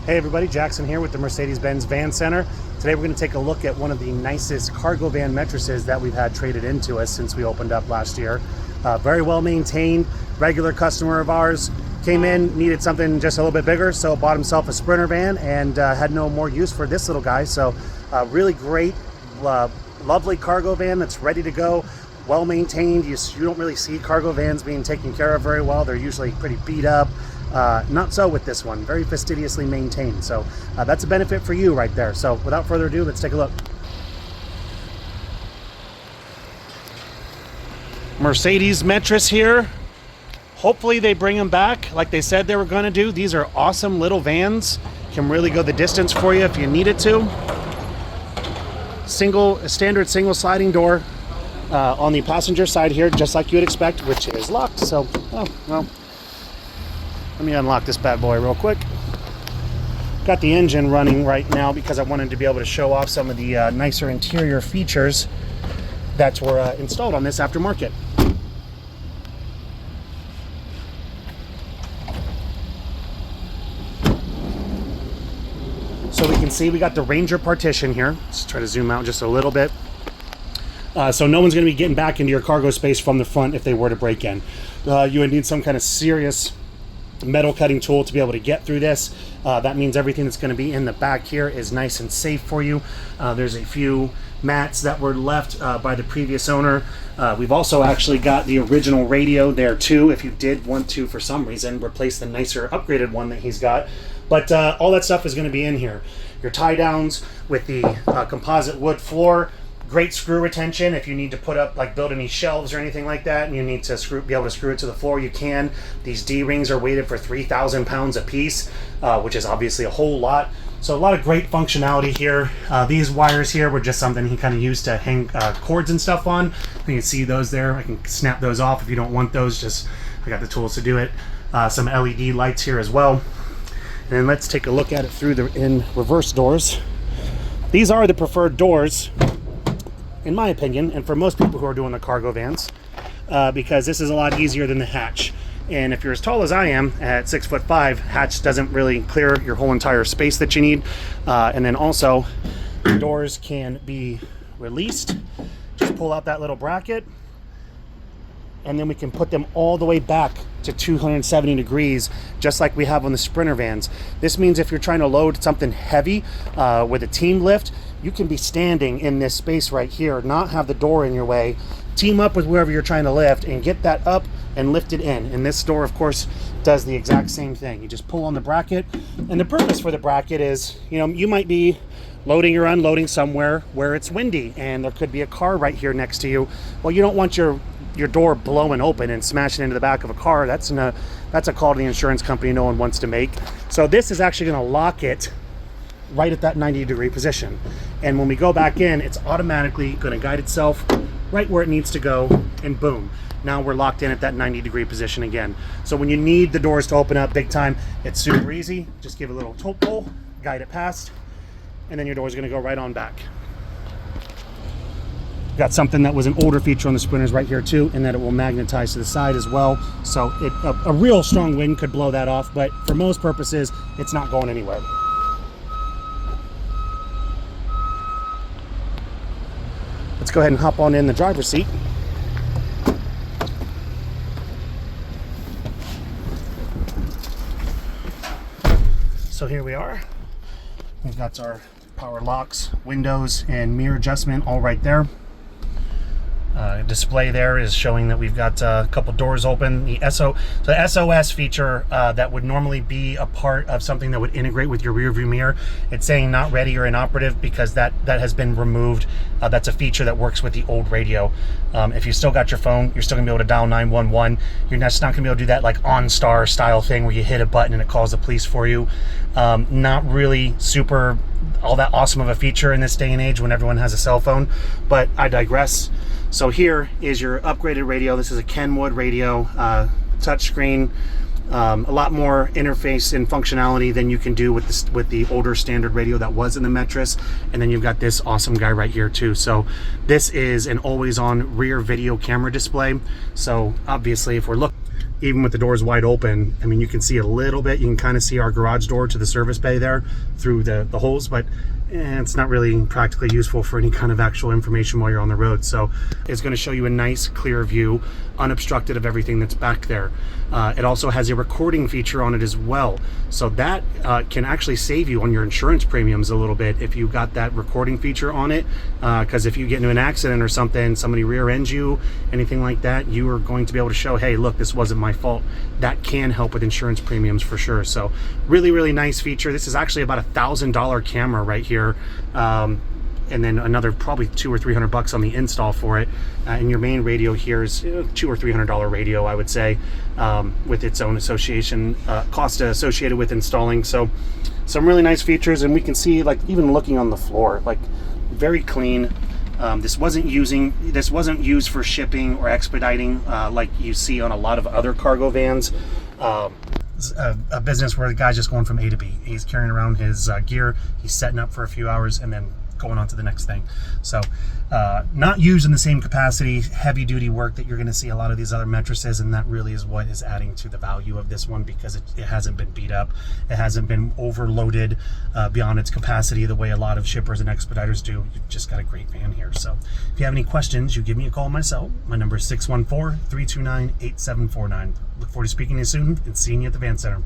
Hey everybody, Jackson here with the Mercedes-Benz Van Center. Today we're going to take a look at one of the nicest cargo van Metrises that we've had traded into us since we opened up last year. Very well maintained, regular customer of ours. Came in, needed something just a little bit bigger, so bought himself a Sprinter van and had no more use for this little guy. So really great, lovely cargo van that's ready to go, well maintained. You don't really see cargo vans being taken care of very well. They're usually pretty beat up. Not so with this one, very fastidiously maintained. So that's a benefit for you right there. So without further ado, let's take a look. Mercedes Metris here. Hopefully they bring them back like they said they were going to do. These are awesome little vans. Can really go the distance for you if you need it to. Standard single sliding door on the passenger side here, just like you would expect, which is locked. So, oh, well. Let me unlock this bad boy real quick. Got the engine running right now because I wanted to be able to show off some of the nicer interior features that were installed on this aftermarket. So we can see we got the Ranger partition here. Let's try to zoom out just a little bit. So no one's going to be getting back into your cargo space from the front if they were to break in. You would need some kind of serious metal cutting tool to be able to get through this. That means everything that's going to be in the back here is nice and safe for you. There's a few mats that were left by the previous owner. We've also actually got the original radio there too, if you did want to, for some reason, replace the nicer upgraded one that he's got. But all that stuff is going to be in here. Your tie downs with the composite wood floor. Great screw retention if you need to put up, like build any shelves or anything like that, and you need to be able to screw it to the floor, you can. These D-rings are weighted for 3,000 pounds a piece, which is obviously a whole lot. So a lot of great functionality here. These wires here were just something he kind of used to hang cords and stuff on. You can see those there. I can snap those off if you don't want those. I got the tools to do it. Some LED lights here as well. And then let's take a look at it in reverse doors. These are the preferred doors, in my opinion, and for most people who are doing the cargo vans, because this is a lot easier than the hatch. And if you're as tall as I am at 6'5", hatch doesn't really clear your whole entire space that you need. And then also, the doors can be released. Just pull out that little bracket, and then we can put them all the way back to 270 degrees, just like we have on the Sprinter vans. This means if you're trying to load something heavy with a team lift, you can be standing in this space right here, not have the door in your way, team up with whoever you're trying to lift and get that up and lift it in. And this door, of course, does the exact same thing. You just pull on the bracket, and the purpose for the bracket is, you might be loading or unloading somewhere where it's windy and there could be a car right here next to you. Well, you don't want your door blowing open and smashing into the back of a car. That's a call to the insurance company no one wants to make. So this is actually going to lock it right at that 90-degree position. And when we go back in, it's automatically going to guide itself right where it needs to go, and boom. Now we're locked in at that 90-degree position again. So when you need the doors to open up big time, it's super easy. Just give it a little toe pull, guide it past, and then your door is going to go right on back. Got something that was an older feature on the Sprinters right here too, and that it will magnetize to the side as well. So a real strong wind could blow that off, but for most purposes, it's not going anywhere. Let's go ahead and hop on in the driver's seat. So here we are. We've got our power locks, windows, and mirror adjustment all right there. Display there is showing that we've got a couple doors open. The SOS feature that would normally be a part of something that would integrate with your rear view mirror, it's saying not ready or inoperative because that has been removed. That's a feature that works with the old radio. If you still got your phone, you're still gonna be able to dial 911. You're just not gonna be able to do that like OnStar style thing where you hit a button and it calls the police for you. Not really super all that awesome of a feature in this day and age when everyone has a cell phone, but I digress. So here is your upgraded radio. This is a Kenwood radio, touchscreen, a lot more interface and functionality than you can do with the older standard radio that was in the Metris. And then you've got this awesome guy right here too. So this is an always on rear video camera display. So obviously if we're looking even with the doors wide open, I mean, you can see a little bit. You can kind of see our garage door to the service bay there through the holes, but it's not really practically useful for any kind of actual information while you're on the road. So it's going to show you a nice clear view, unobstructed, of everything that's back there. It also has a recording feature on it as well, so that can actually save you on your insurance premiums a little bit if you got that recording feature on it, because if you get into an accident or something, somebody rear ends you, anything like that, you are going to be able to show, hey, look, this wasn't my fault. That can help with insurance premiums for sure. So really nice feature. This is actually about $1,000 camera right here, and then another probably $200 or $300 on the install for it. And your main radio here is $200 or $300 radio, I would say, with its own association cost associated with installing. So some really nice features, and we can see, like, even looking on the floor, like, very clean. This wasn't used for shipping or expediting like you see on a lot of other cargo vans. A business where the guy's just going from A to B. He's carrying around his gear, he's setting up for a few hours, and then going on to the next thing. So not used in the same capacity, heavy duty work that you're going to see a lot of these other Metrises, and that really is what is adding to the value of this one, because it hasn't been beat up, it hasn't been overloaded beyond its capacity the way a lot of shippers and expediters do. You've just got a great van here. So if you have any questions, you give me a call myself. My number is 614-329-8749. Look forward to speaking to you soon and seeing you at the Van Center.